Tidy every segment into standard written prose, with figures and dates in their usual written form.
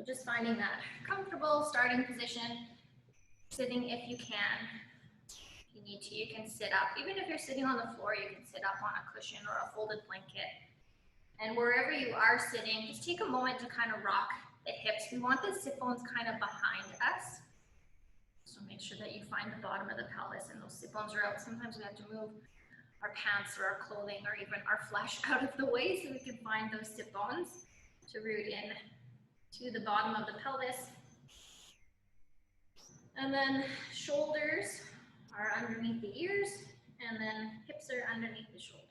just finding that comfortable starting position, sitting if you can. If you need to, you can sit up. Even if you're sitting on the floor, you can sit up on a cushion or a folded blanket. And wherever you are sitting, just take a moment to kind of rock the hips. We want the sit bones kind of behind us. So make sure that you find the bottom of the pelvis and those sit bones are out. Sometimes we have to move our pants or our clothing or even our flesh out of the way so we can find those sit bones to root in to the bottom of the pelvis. And then shoulders are underneath the ears, and then hips are underneath the shoulders.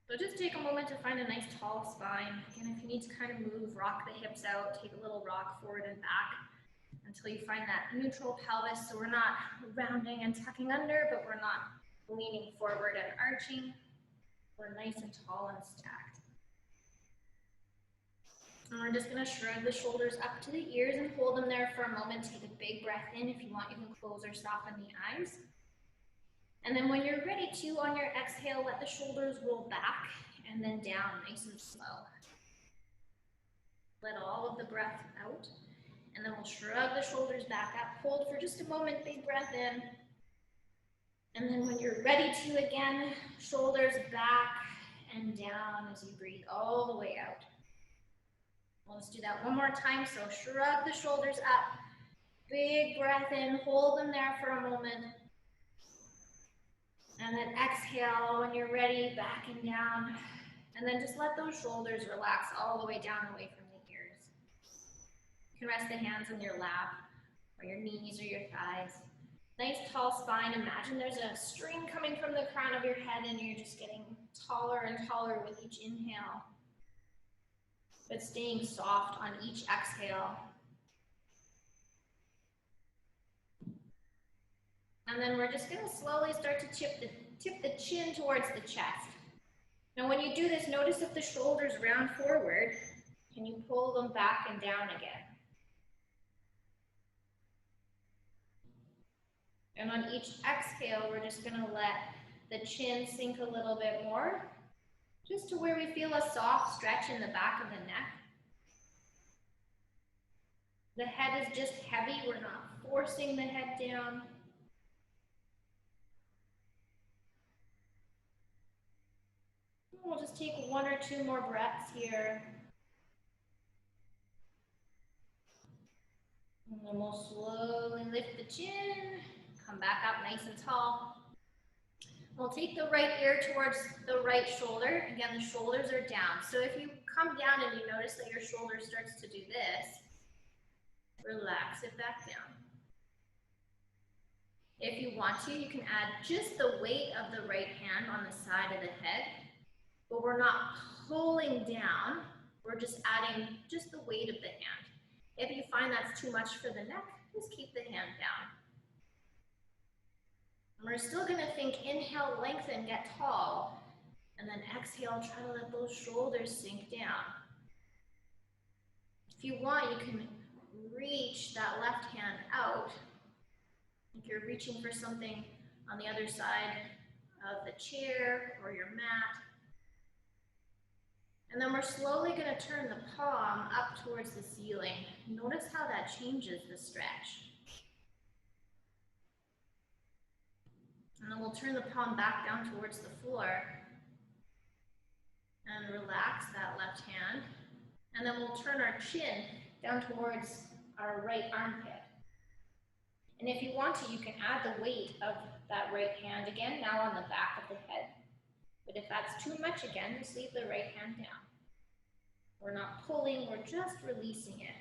So just take a moment to find a nice tall spine. Again, if you need to kind of move, rock the hips out, take a little rock forward and back until you find that neutral pelvis. So we're not rounding and tucking under, but we're not leaning forward and arching. We're nice and tall and stacked. And we're just going to shrug the shoulders up to the ears and hold them there for a moment. Take a big breath in. If you want, you can close or soften the eyes. And then when you're ready to, on your exhale, let the shoulders roll back and then down, nice and slow. Let all of the breath out. And then we'll shrug the shoulders back up. Hold for just a moment, big breath in. And then when you're ready to again, shoulders back and down as you breathe all the way out. Let's do that one more time. So shrug the shoulders up, big breath in, hold them there for a moment. And then exhale when you're ready, back and down. And then just let those shoulders relax all the way down away from the ears. You can rest the hands on your lap or your knees or your thighs. Nice tall spine. Imagine there's a string coming from the crown of your head and you're just getting taller and taller with each inhale. But staying soft on each exhale. And then we're just going to slowly start to tip the chin towards the chest. Now when you do this, notice if the shoulders round forward, can you pull them back and down again? And on each exhale, we're just going to let the chin sink a little bit more, just to where we feel a soft stretch in the back of the neck. The head is just heavy, we're not forcing the head down. We'll just take one or two more breaths here. And then we'll slowly lift the chin, come back up nice and tall. We'll take the right ear towards the right shoulder. Again, the shoulders are down. So if you come down and you notice that your shoulder starts to do this, relax it back down. If you want to, you can add just the weight of the right hand on the side of the head, but we're not pulling down, we're just adding just the weight of the hand. If you find that's too much for the neck, just keep the hand down. And we're still going to think inhale, lengthen, get tall, and then exhale, try to let those shoulders sink down. If you want, you can reach that left hand out. If you're reaching for something on the other side of the chair or your mat. And then we're slowly going to turn the palm up towards the ceiling. Notice how that changes the stretch. And then we'll turn the palm back down towards the floor. And relax that left hand. And then we'll turn our chin down towards our right armpit. And if you want to, you can add the weight of that right hand again, now on the back of the head. But if that's too much again, just leave the right hand down. We're not pulling, we're just releasing it.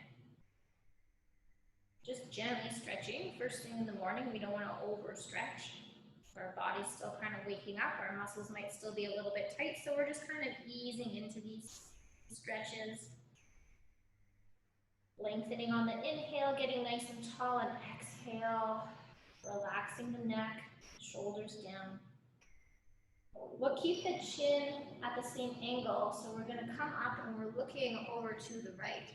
Just gently stretching. First thing in the morning, we don't want to overstretch. Our body's still kind of waking up, our muscles might still be a little bit tight, so we're just kind of easing into these stretches. Lengthening on the inhale, getting nice and tall, and exhale, relaxing the neck, shoulders down. We'll keep the chin at the same angle, so we're going to come up and we're looking over to the right.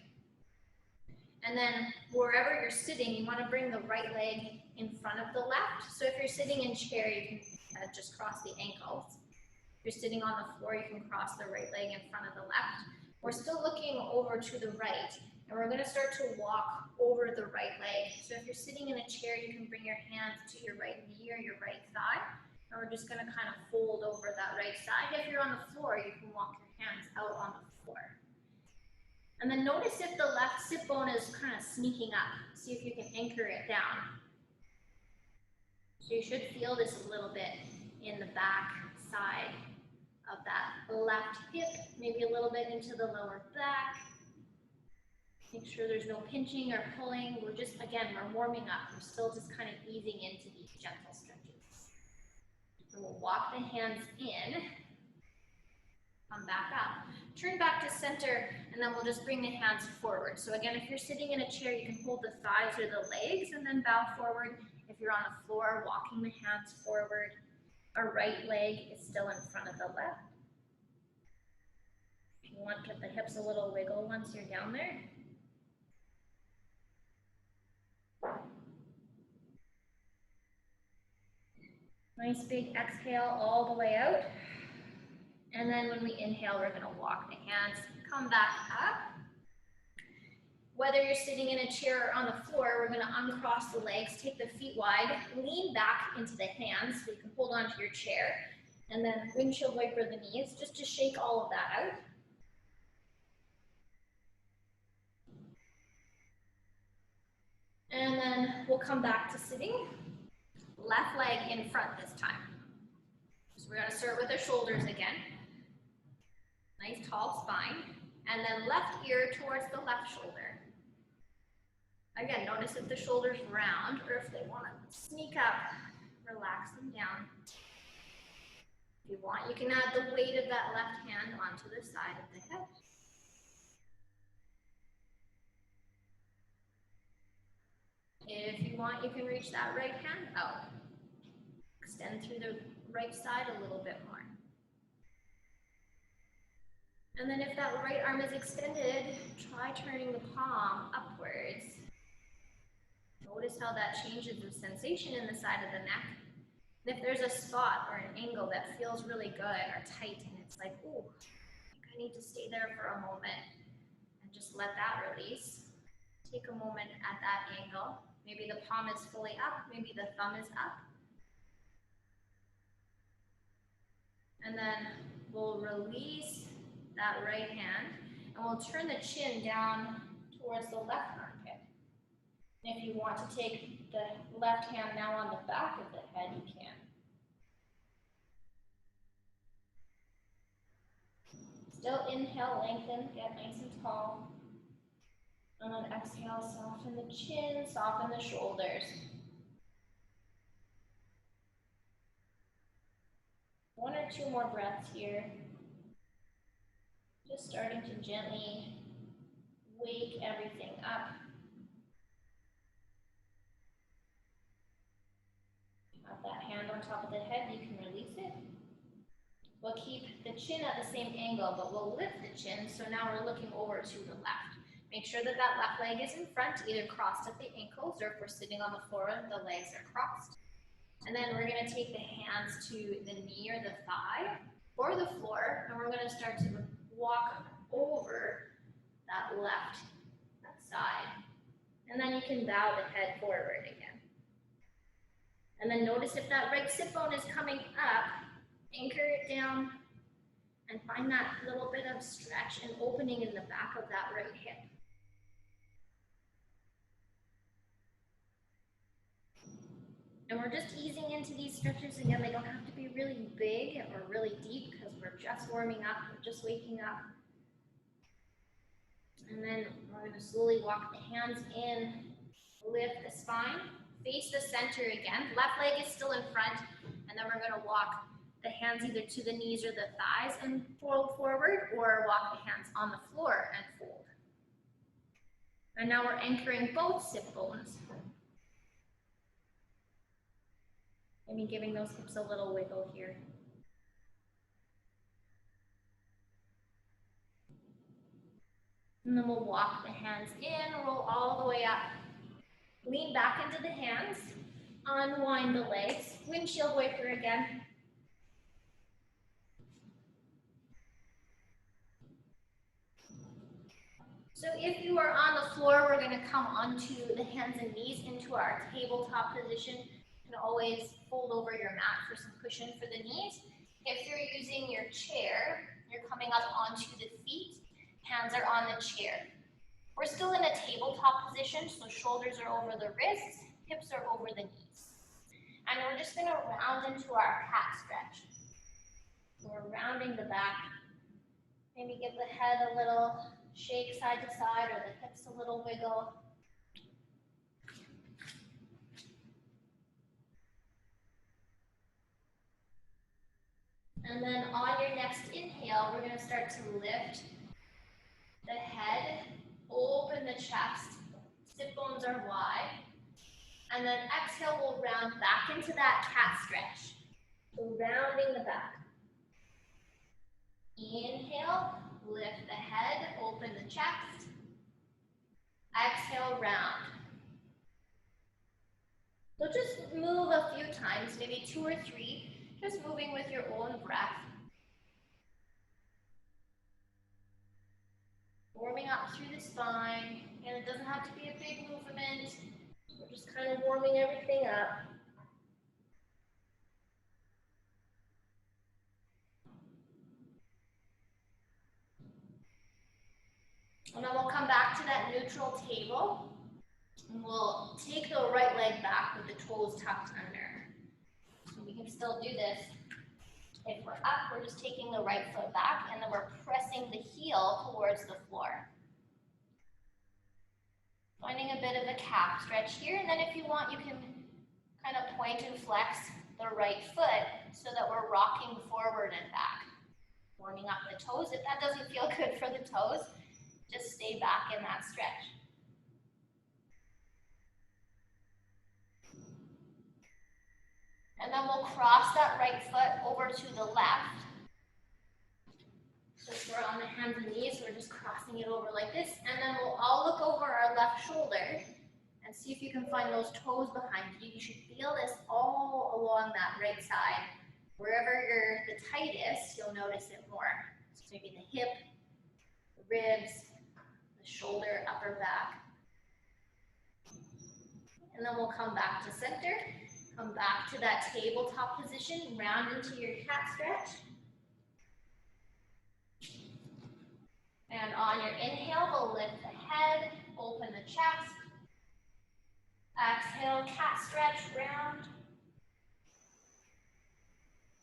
And then wherever you're sitting, you want to bring the right leg in front of the left. So if you're sitting in chair, you can just cross the ankles. If you're sitting on the floor, you can cross the right leg in front of the left. We're still looking over to the right, and we're gonna start to walk over the right leg. So if you're sitting in a chair, you can bring your hands to your right knee or your right thigh, and we're just gonna kind of fold over that right side. If you're on the floor, you can walk your hands out on the floor. And then notice if the left sit bone is kind of sneaking up. See if you can anchor it down. So you should feel this a little bit in the back side of that left hip, maybe a little bit into the lower back. Make sure there's no pinching or pulling. We're just, again, we're warming up. We're still just kind of easing into these gentle stretches. And we'll walk the hands in, come back up. Turn back to center, and then we'll just bring the hands forward. So again, if you're sitting in a chair, you can hold the thighs or the legs and then bow forward. If you're on the floor, walking the hands forward. Our right leg is still in front of the left. If you want, get the hips a little wiggle once you're down there. Nice big exhale all the way out. And then when we inhale, we're gonna walk the hands, come back up. Whether you're sitting in a chair or on the floor, we're gonna uncross the legs, take the feet wide, lean back into the hands so you can hold onto your chair, and then windshield wiper the knees just to shake all of that out. And then we'll come back to sitting. Left leg in front this time. So we're gonna start with our shoulders again. Nice tall spine. And then left ear towards the left shoulder. Again, notice if the shoulders round or if they want to sneak up, relax them down. If you want, you can add the weight of that left hand onto the side of the head. If you want, you can reach that right hand out. Extend through the right side a little bit more. And then if that right arm is extended, try turning the palm upwards. Notice how that changes the sensation in the side of the neck. And if there's a spot or an angle that feels really good or tight and it's like, ooh, I think I need to stay there for a moment and just let that release. Take a moment at that angle. Maybe the palm is fully up, maybe the thumb is up. And then we'll release that right hand and we'll turn the chin down towards the left armpit. And if you want to take the left hand now on the back of the head, you can. Still inhale, lengthen, get nice and tall. And then exhale, soften the chin, soften the shoulders. One or two more breaths here. Just starting to gently wake everything up. Have that hand on top of the head, you can release it. We'll keep the chin at the same angle, but we'll lift the chin, so now we're looking over to the left. Make sure that that left leg is in front, either crossed at the ankles, or if we're sitting on the floor, the legs are crossed. And then we're gonna take the hands to the knee or the thigh, or the floor, and we're gonna start to walk over that left side. And then you can bow the head forward again. And then notice if that right sit bone is coming up, anchor it down and find that little bit of stretch and opening in the back of that right hip. And we're just easing into these stretches. Again, they don't have to be really big or really deep because we're just warming up, we're just waking up. And then we're going to slowly walk the hands in, lift the spine, face the center again. Left leg is still in front, and then we're going to walk the hands either to the knees or the thighs and fold forward, or walk the hands on the floor and fold. And now we're anchoring both sit bones. Maybe giving those hips a little wiggle here. And then we'll walk the hands in, roll all the way up. Lean back into the hands, unwind the legs, windshield wiper again. So if you are on the floor, we're going to come onto the hands and knees into our tabletop position. You can always fold over your mat for some cushion for the knees. If you're using your chair, you're coming up onto the feet, hands are on the chair. We're still in a tabletop position, so shoulders are over the wrists, hips are over the knees. And we're just going to round into our cat stretch. We're rounding the back. Maybe give the head a little shake side to side or the hips a little wiggle. And then on your next inhale, we're going to start to lift the head, open the chest, sit bones are wide. And then exhale, we'll round back into that cat stretch. So rounding the back. Inhale, lift the head, open the chest. Exhale, round. So just move a few times, maybe 2 or 3, just moving with your own breath. Warming up through the spine, and it doesn't have to be a big movement. We're just kind of warming everything up. And then we'll come back to that neutral table. And we'll take the right leg back with the toes tucked under. So we can still do this. If we're up, we're just taking the right foot back, and then we're pressing the heel towards the floor. Finding a bit of a calf stretch here, and then if you want, you can kind of point and flex the right foot so that we're rocking forward and back. Warming up the toes. If that doesn't feel good for the toes, just stay back in that stretch. And then we'll cross that right foot over to the left. So if we're on the hands and knees, we're just crossing it over like this. And then we'll all look over our left shoulder and see if you can find those toes behind you. You should feel this all along that right side. Wherever you're the tightest, you'll notice it more. So maybe the hip, the ribs, the shoulder, upper back. And then we'll come back to center. Come back to that tabletop position, round into your cat stretch. And on your inhale, we'll lift the head, open the chest. Exhale, cat stretch, round.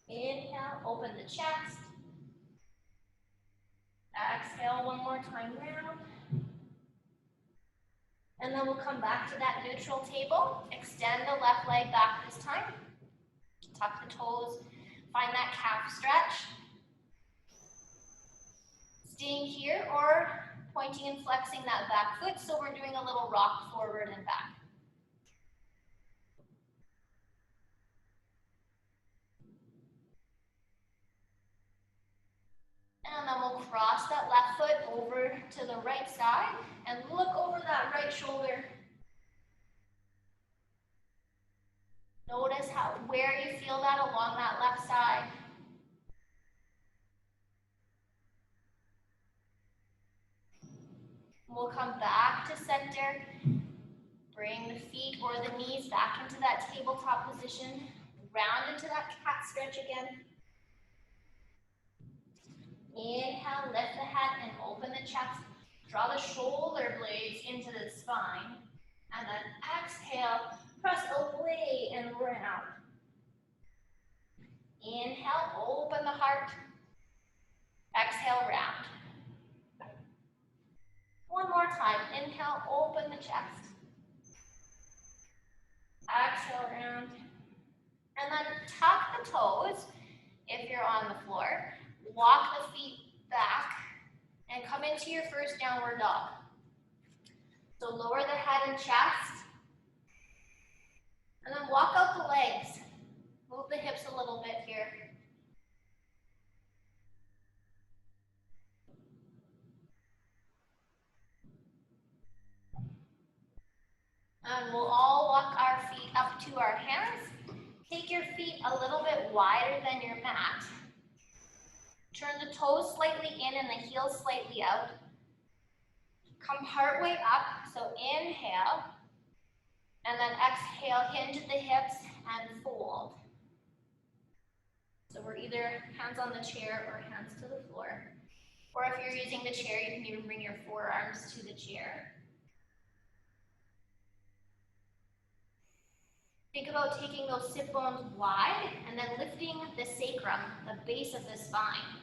Inhale, open the chest. Exhale, one more time, round. And then we'll come back to that neutral table. Extend the left leg back this time. Tuck the toes. Find that calf stretch. Staying here or pointing and flexing that back foot. So we're doing a little rock forward and back. And then we'll cross that left foot over to the right side and look over that right shoulder. Notice where you feel that along that left side. We'll come back to center. Bring the feet or the knees back into that tabletop position. Round into that cat stretch again. Inhale, lift the head and open the chest. Draw the shoulder blades into the spine. And then exhale, press away and round. Inhale, open the heart. Exhale, round. One more time. Inhale, open the chest. Exhale, round. And then tuck the toes if you're on the floor. Walk the feet back and come into your first downward dog. So lower the head and chest. And then walk out the legs. Move the hips a little bit here. And we'll all walk our feet up to our hands. Take your feet a little bit wider than your mat. Turn the toes slightly in and the heels slightly out. Come partway up, so inhale, and then exhale, hinge at the hips and fold. So we're either hands on the chair or hands to the floor. Or if you're using the chair, you can even bring your forearms to the chair. Think about taking those sit bones wide and then lifting the sacrum, the base of the spine.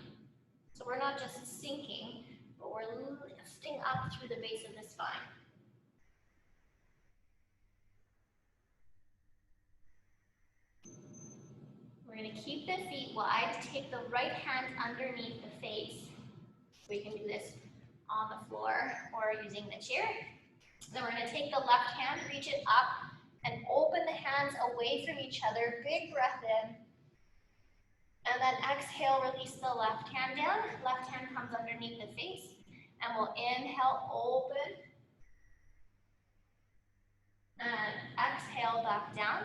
So we're not just sinking, but we're lifting up through the base of the spine. We're going to keep the feet wide, take the right hand underneath the face. We can do this on the floor or using the chair. Then we're going to take the left hand, reach it up, and open the hands away from each other. Big breath in. And then exhale, release the left hand down. Left hand comes underneath the face. And we'll inhale, open. And exhale, back down.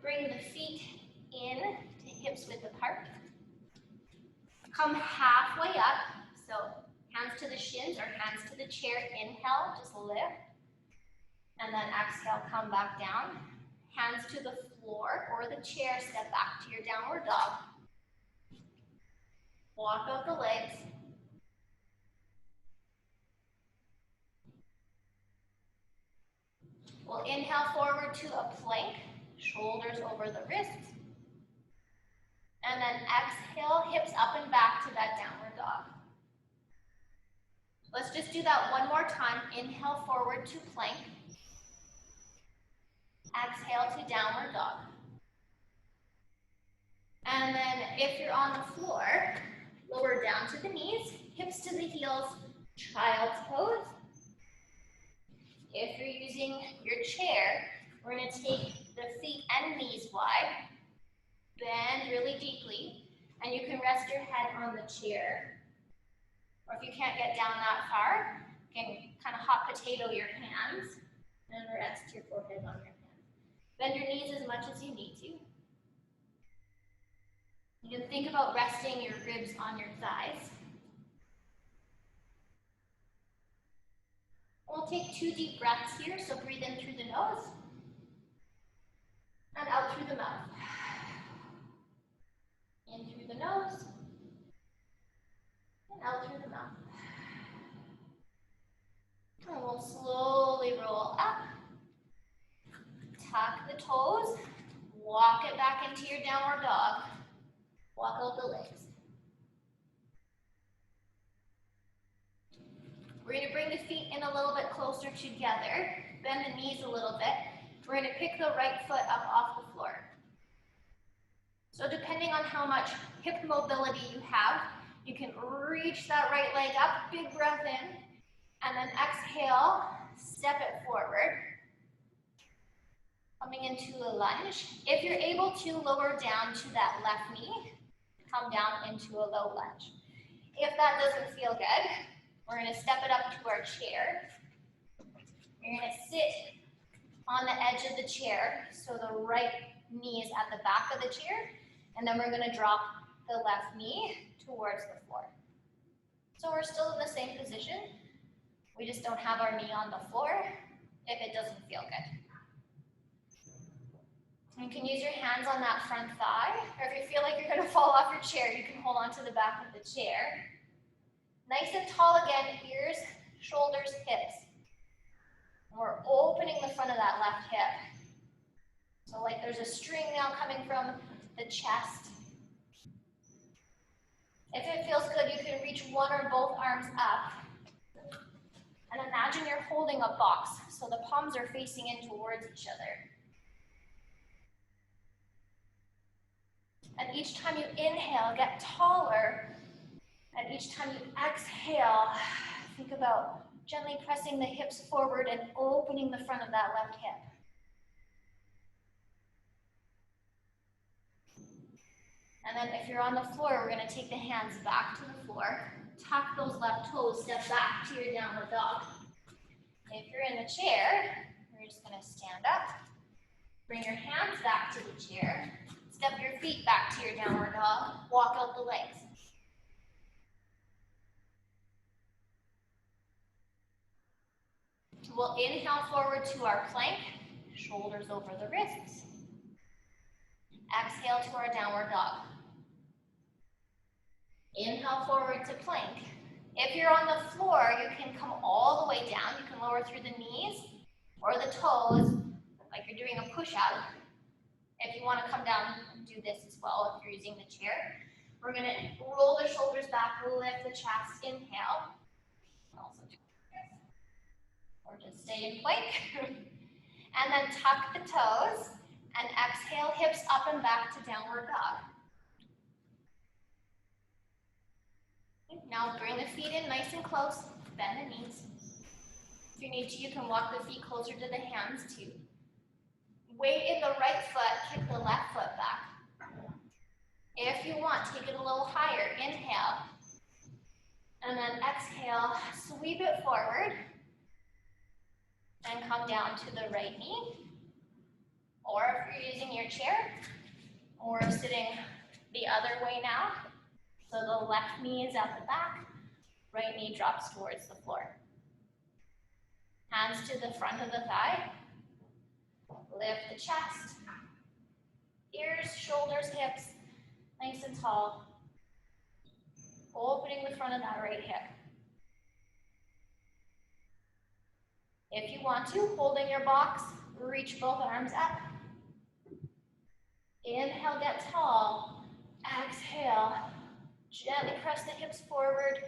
Bring the feet in to hips width apart. Come halfway up. So hands to the shins or hands to the chair. Inhale, just lift. And then exhale, come back down. Hands to the floor or the chair, step back to your downward dog. Walk out the legs. We'll inhale forward to a plank, shoulders over the wrists. And then exhale, hips up and back to that downward dog. Let's just do that one more time. Inhale forward to plank. Exhale to downward dog. And then if you're on the floor, lower down to the knees, hips to the heels, child's pose. If you're using your chair, we're going to take the feet and knees wide, bend really deeply, and you can rest your head on the chair. Or if you can't get down that far, you can kind of hot potato your hands and rest your forehead on your hands. Bend your knees as much as you need to. You can think about resting your ribs on your thighs. We'll take 2 deep breaths here, so breathe in through the nose and out through the mouth. In through the nose and out through the mouth. And we'll slowly roll up. Tuck the toes, walk it back into your downward dog. Walk out the legs. We're going to bring the feet in a little bit closer together, bend the knees a little bit. We're going to pick the right foot up off the floor. So depending on how much hip mobility you have, you can reach that right leg up, big breath in, and then exhale, step it forward. Coming into a lunge. If you're able to, lower down to that left knee, come down into a low lunge. If that doesn't feel good, we're going to step it up to our chair. You're going to sit on the edge of the chair, so the right knee is at the back of the chair, and then we're going to drop the left knee towards the floor. So we're still in the same position. We just don't have our knee on the floor if it doesn't feel good. You can use your hands on that front thigh, or if you feel like you're going to fall off your chair, you can hold on to the back of the chair. Nice and tall again, ears, shoulders, hips. And we're opening the front of that left hip. So like there's a string now coming from the chest. If it feels good, you can reach one or both arms up. And imagine you're holding a box, so the palms are facing in towards each other. And each time you inhale, get taller. And each time you exhale, think about gently pressing the hips forward and opening the front of that left hip. And then if you're on the floor, we're going to take the hands back to the floor, tuck those left toes, step back to your downward dog. If you're in the chair, we're just going to stand up, bring your hands back to the chair, step your feet back to your downward dog, walk out the legs. We'll inhale forward to our plank, shoulders over the wrists. Exhale to our downward dog. Inhale forward to plank. If you're on the floor, you can come all the way down. You can lower through the knees or the toes, like you're doing a push-up. If you want to come down and do this as well, if you're using the chair. We're going to roll the shoulders back, lift the chest, inhale. Also do this. Or just stay in plank. And then tuck the toes and exhale, hips up and back to downward dog. Now bring the feet in nice and close, bend the knees. If you need to, you can walk the feet closer to the hands too. Weight in the right foot, kick the left foot back. If you want, take it a little higher. Inhale. And then exhale, sweep it forward. And come down to the right knee. Or if you're using your chair, or sitting the other way now. So the left knee is at the back, right knee drops towards the floor. Hands to the front of the thigh. Lift the chest. Ears, shoulders, hips, nice and tall. Opening the front of that right hip. If you want to, holding your box, reach both arms up. Inhale, get tall. Exhale, gently press the hips forward.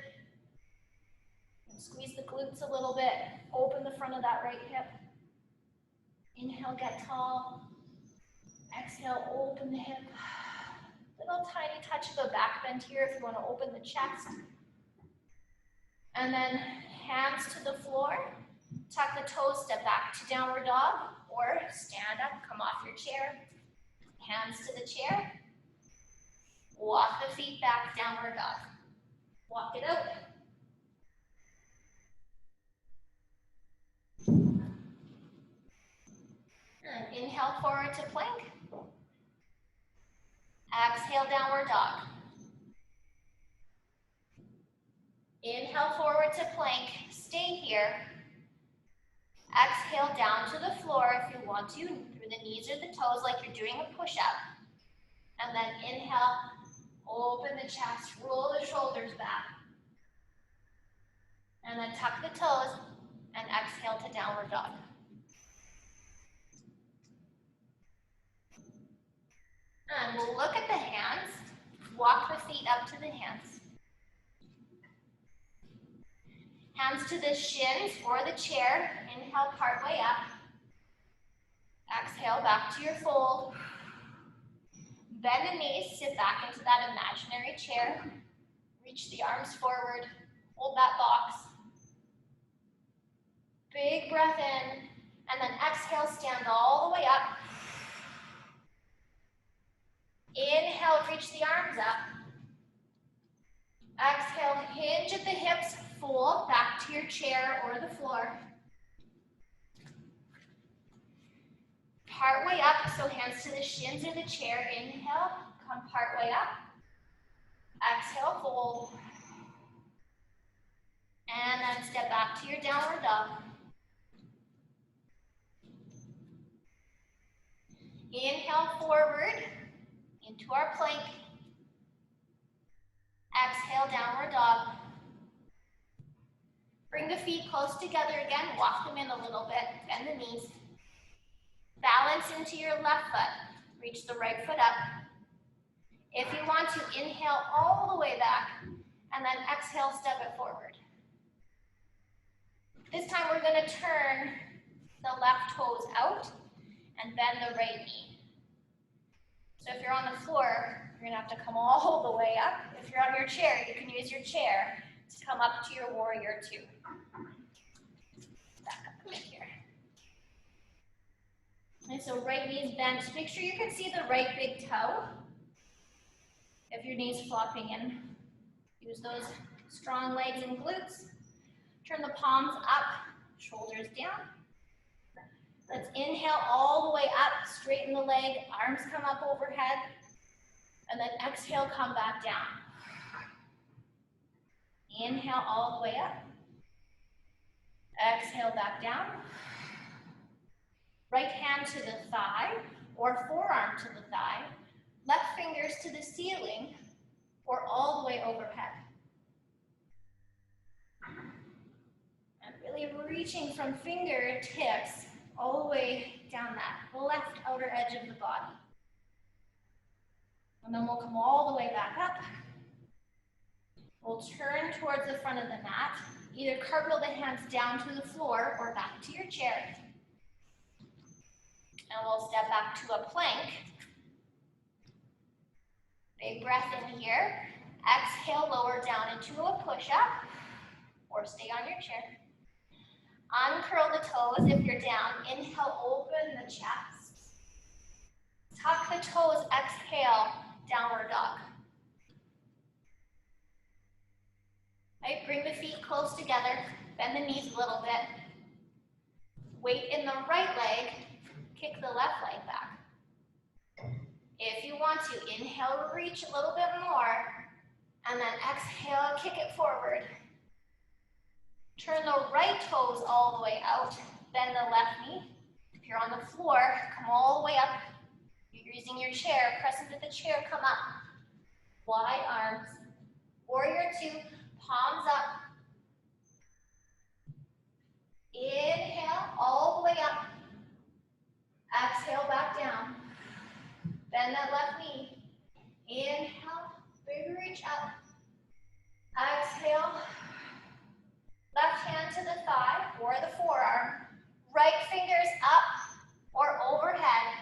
And squeeze the glutes a little bit. Open the front of that right hip. Inhale, get tall. Exhale, open the hip. Little tiny touch of a back bend here if you want to open the chest. And then hands to the floor. Tuck the toes, step back to downward dog. Or stand up, come off your chair. Hands to the chair. Walk the feet back, downward dog. Walk it out. And inhale forward to plank. Exhale, downward dog. Inhale forward to plank. Stay here. Exhale down to the floor if you want to, through the knees or the toes like you're doing a push-up. And then inhale, open the chest, roll the shoulders back. And then tuck the toes and exhale to downward dog. And we'll look at the hands, walk the feet up to the hands. Hands to the shins or the chair. Inhale, part way up. Exhale, back to your fold. Bend the knees, sit back into that imaginary chair. Reach the arms forward, hold that box. Big breath in, and then exhale, stand all the way up. Inhale, reach the arms up. Exhale, hinge at the hips, fold back to your chair or the floor. Part way up, so hands to the shins or the chair. Inhale, come part way up. Exhale, fold. And then step back to your downward dog. Inhale forward into our plank. Exhale, downward dog. Bring the feet close together again. Walk them in a little bit. Bend the knees. Balance into your left foot. Reach the right foot up. If you want to, inhale all the way back, and then exhale, step it forward. This time we're going to turn the left toes out and bend the right knee. So if you're on the floor, you're going to have to come all the way up. If you're on your chair, you can use your chair to come up to your warrior two. Back up right here. And so right knee is bent. Make sure you can see the right big toe. If your knee's flopping in, use those strong legs and glutes. Turn the palms up, shoulders down. Let's inhale all the way up, straighten the leg, arms come up overhead, and then exhale, come back down. Inhale all the way up. Exhale back down. Right hand to the thigh or forearm to the thigh. Left fingers to the ceiling or all the way overhead. And really reaching from fingertips all the way down that left outer edge of the body. And then we'll come all the way back up. We'll turn towards the front of the mat. Either cartwheel the hands down to the floor or back to your chair. And we'll step back to a plank. Big breath in here. Exhale, lower down into a push-up or stay on your chair. Uncurl the toes if you're down. Inhale, open the chest. Tuck the toes, exhale, downward dog. Right, bring the feet close together, bend the knees a little bit. Weight in the right leg, kick the left leg back. If you want to, inhale, reach a little bit more, and then exhale, kick it forward. Turn the right toes all the way out, bend the left knee. If you're on the floor, come all the way up. If you're using your chair, press into the chair, come up. Wide arms, warrior two, palms up. Inhale, all the way up. Exhale, back down. Bend that left knee. Inhale, big reach up. Exhale. Left hand to the thigh or the forearm. Right fingers up or overhead.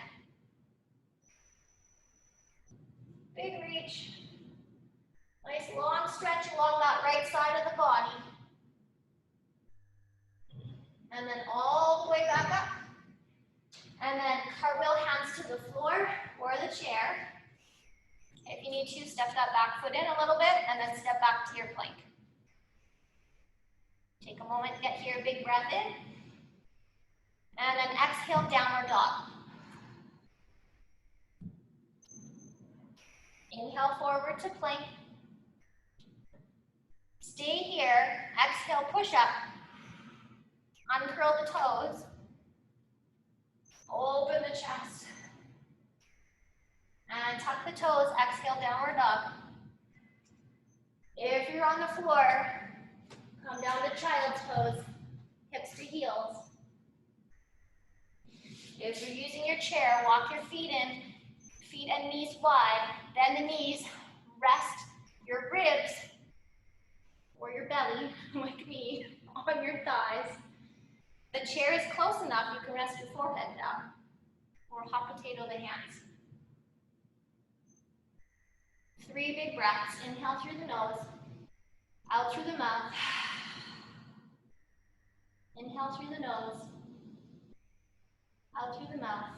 Big reach. Nice long stretch along that right side of the body. And then all the way back up. And then cartwheel hands to the floor or the chair. If you need to, step that back foot in a little bit and then step back to your plank. Take a moment, get here, big breath in. And then exhale, downward dog. Inhale forward to plank. Stay here, exhale, push up. Uncurl the toes. Open the chest. And tuck the toes, exhale, downward dog. If you're on the floor, come down to child's pose, hips to heels. If you're using your chair, walk your feet in, feet and knees wide, bend the knees, rest your ribs or your belly, like me, on your thighs. The chair is close enough, you can rest your forehead down, or hot potato the hands. 3 big breaths. Inhale through the nose, out through the mouth. Inhale through the nose, out through the mouth.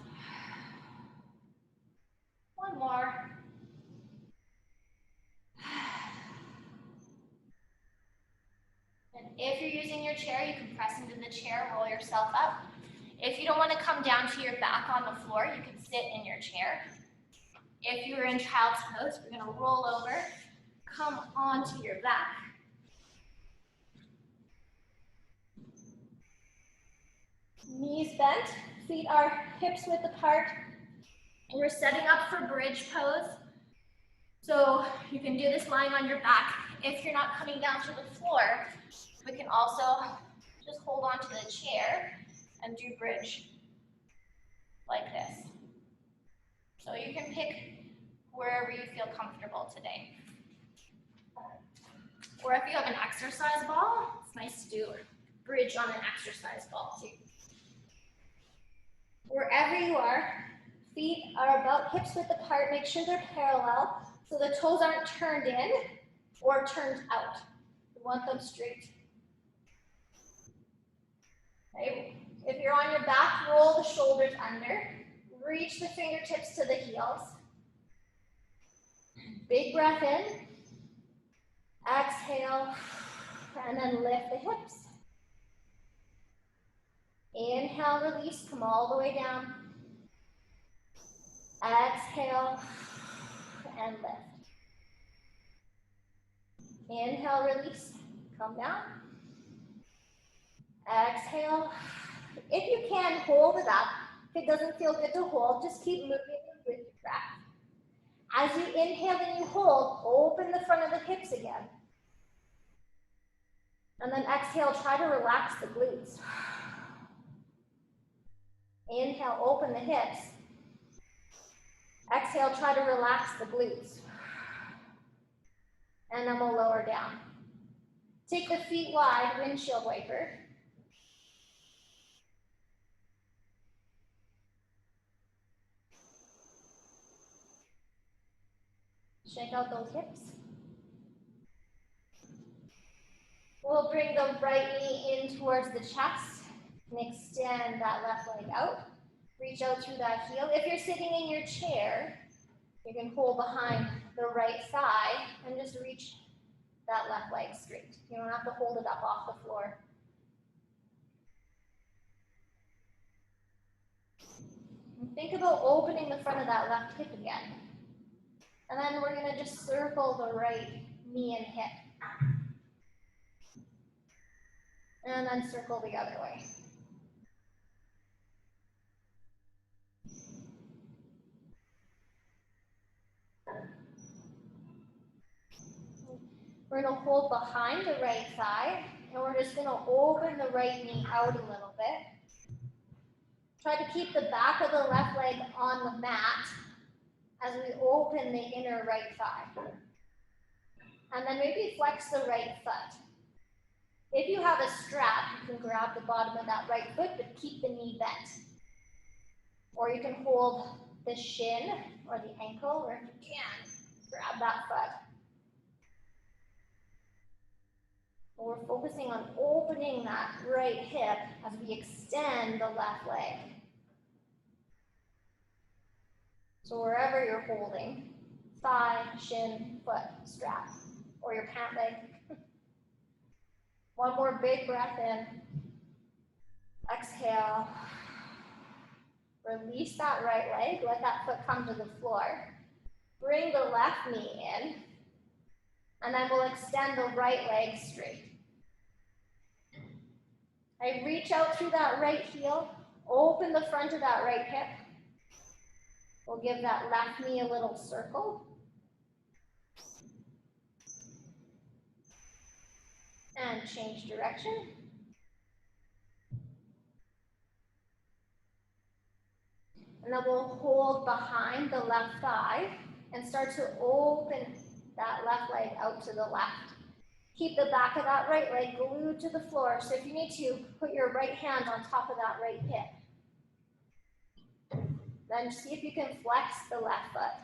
One more. And if you're using your chair, you can press into the chair, roll yourself up. If you don't want to come down to your back on the floor, you can sit in your chair. If you're in child's pose, we're going to roll over, come onto your back. Knees bent, feet are hips width apart. We're setting up for bridge pose. So you can do this lying on your back. If you're not coming down to the floor, we can also just hold on to the chair and do bridge like this. So you can pick wherever you feel comfortable today. Or if you have an exercise ball, it's nice to do bridge on an exercise ball too. Wherever you are, feet are about hips width apart. Make sure they're parallel so the toes aren't turned in or turned out. We want them straight. Okay. If you're on your back, roll the shoulders under. Reach the fingertips to the heels. Big breath in. Exhale, and then lift the hips. Inhale, release, come all the way down. Exhale, and lift. Inhale, release, come down. Exhale. If you can, hold it up. If it doesn't feel good to hold, just keep moving with your breath. As you inhale and you hold, open the front of the hips again. And then exhale, try to relax the glutes. Inhale, open the hips. Exhale, try to relax the glutes. And then we'll lower down. Take the feet wide, windshield wiper. Shake out those hips. We'll bring the right knee in towards the chest and extend that left leg out. Reach out through that heel. If you're sitting in your chair, you can hold behind the right thigh and just reach that left leg straight. You don't have to hold it up off the floor. And think about opening the front of that left hip again. And then we're going to just circle the right knee and hip. And then circle the other way. We're going to hold behind the right thigh, and we're just going to open the right knee out a little bit. Try to keep the back of the left leg on the mat as we open the inner right thigh. And then maybe flex the right foot. If you have a strap, you can grab the bottom of that right foot, but keep the knee bent. Or you can hold the shin or the ankle, or if you can, grab that foot. We're focusing on opening that right hip as we extend the left leg. So wherever you're holding, thigh, shin, foot, strap, or your pant leg. One more big breath in. Exhale. Release that right leg. Let that foot come to the floor. Bring the left knee in. And then we'll extend the right leg straight. I reach out through that right heel. Open the front of that right hip. We'll give that left knee a little circle. And change direction. And then we'll hold behind the left thigh and start to open that left leg out to the left. Keep the back of that right leg glued to the floor. So if you need to, put your right hand on top of that right hip. Then see if you can flex the left foot.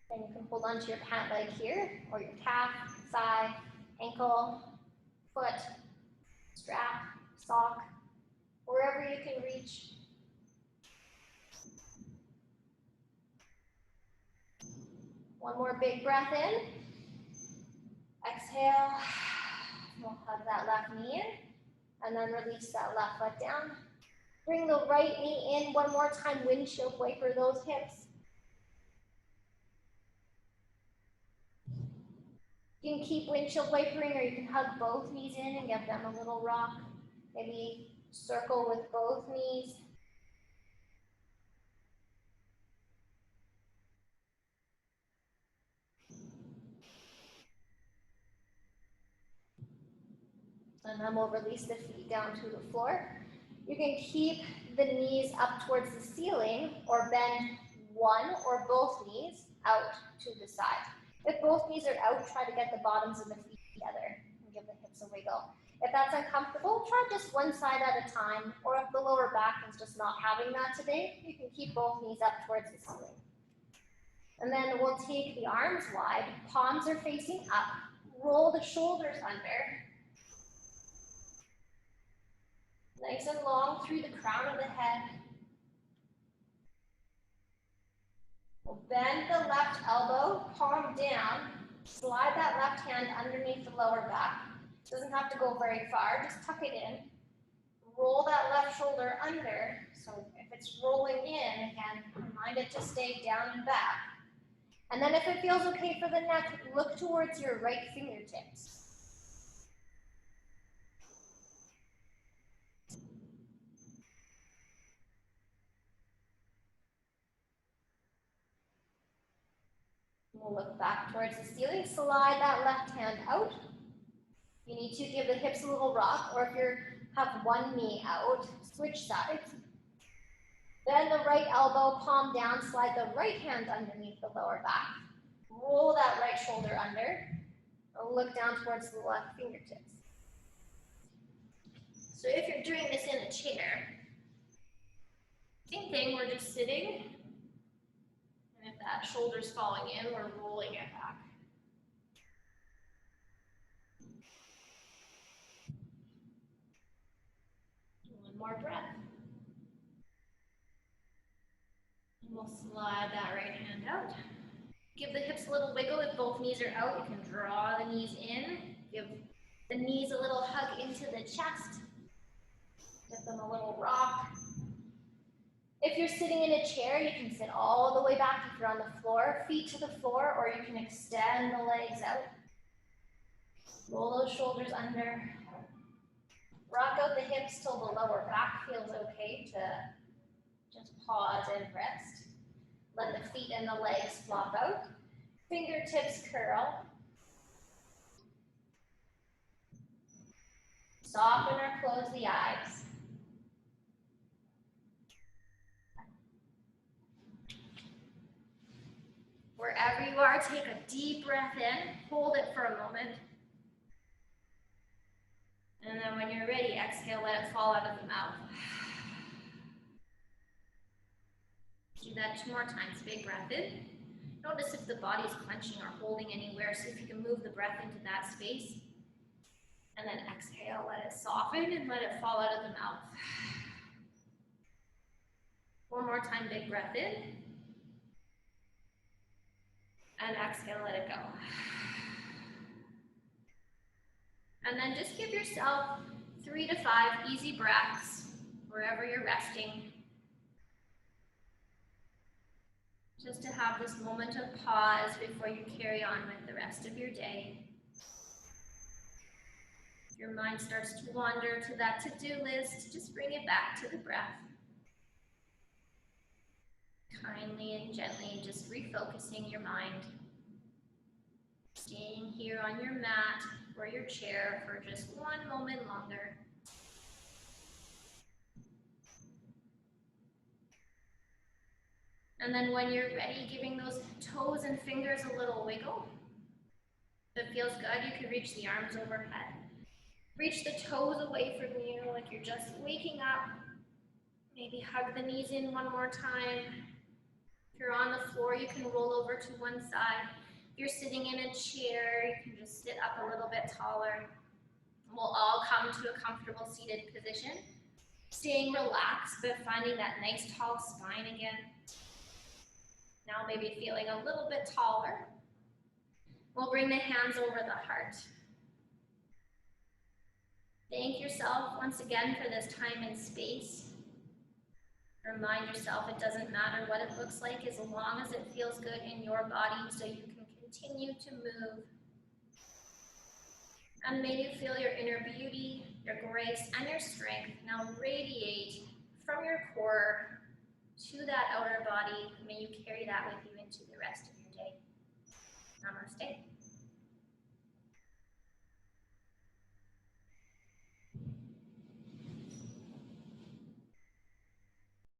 Then you can hold onto your pant leg here, or your calf, thigh, ankle, foot, strap, sock, wherever you can reach. One more big breath in. Exhale. We'll hug that left knee in, and then release that left foot down. Bring the right knee in one more time. Windshield wiper those hips. You can keep windshield wipering, or you can hug both knees in and give them a little rock. Maybe circle with both knees. And then we'll release the feet down to the floor. You can keep the knees up towards the ceiling, or bend one or both knees out to the side. If both knees are out, try to get the bottoms of the feet together and give the hips a wiggle. If that's uncomfortable, try just one side at a time, or if the lower back is just not having that today, you can keep both knees up towards the ceiling. And then we'll take the arms wide, palms are facing up, roll the shoulders under. Nice and long through the crown of the head. We'll bend the left elbow, palm down, slide that left hand underneath the lower back. Doesn't have to go very far, just tuck it in. Roll that left shoulder under, so if it's rolling in, again, remind it to stay down and back. And then if it feels okay for the neck, look towards your right fingertips. We'll look back towards the ceiling, slide that left hand out. You need to give the hips a little rock, or if you have one knee out, switch sides. Bend the right elbow, palm down, slide the right hand underneath the lower back. Roll that right shoulder under. Look down towards the left fingertips. So if you're doing this in a chair, same thing, we're just sitting. And if that shoulder's falling in, we're rolling it back. One more breath. And we'll slide that right hand out. Give the hips a little wiggle. If both knees are out, you can draw the knees in. Give the knees a little hug into the chest. Give them a little rock. If you're sitting in a chair, you can sit all the way back if you're on the floor, feet to the floor, or you can extend the legs out. Roll those shoulders under. Rock out the hips till the lower back feels okay to just pause and rest. Let the feet and the legs flop out. Fingertips curl. Soften or close the eyes. Wherever you are, take a deep breath in. Hold it for a moment. And then when you're ready, exhale, let it fall out of the mouth. Do that 2 more times. Big breath in. Notice if the body's clenching or holding anywhere. See if you can move the breath into that space. And then exhale, let it soften and let it fall out of the mouth. 1 more time, big breath in. And exhale, let it go. And then just give yourself 3 to 5 easy breaths wherever you're resting. Just to have this moment of pause before you carry on with the rest of your day. If your mind starts to wander to that to-do list, just bring it back to the breath. Kindly and gently, just refocusing your mind. Staying here on your mat or your chair for just 1 moment longer. And then when you're ready, giving those toes and fingers a little wiggle. If it feels good, you can reach the arms overhead. Reach the toes away from you like you're just waking up. Maybe hug the knees in 1 more time. If you're on the floor, you can roll over to one side. If you're sitting in a chair, you can just sit up a little bit taller. We'll all come to a comfortable seated position. Staying relaxed, but finding that nice tall spine again. Now maybe feeling a little bit taller. We'll bring the hands over the heart. Thank yourself once again for this time and space. Remind yourself it doesn't matter what it looks like as long as it feels good in your body so you can continue to move. And may you feel your inner beauty, your grace, and your strength now radiate from your core to that outer body. May you carry that with you into the rest of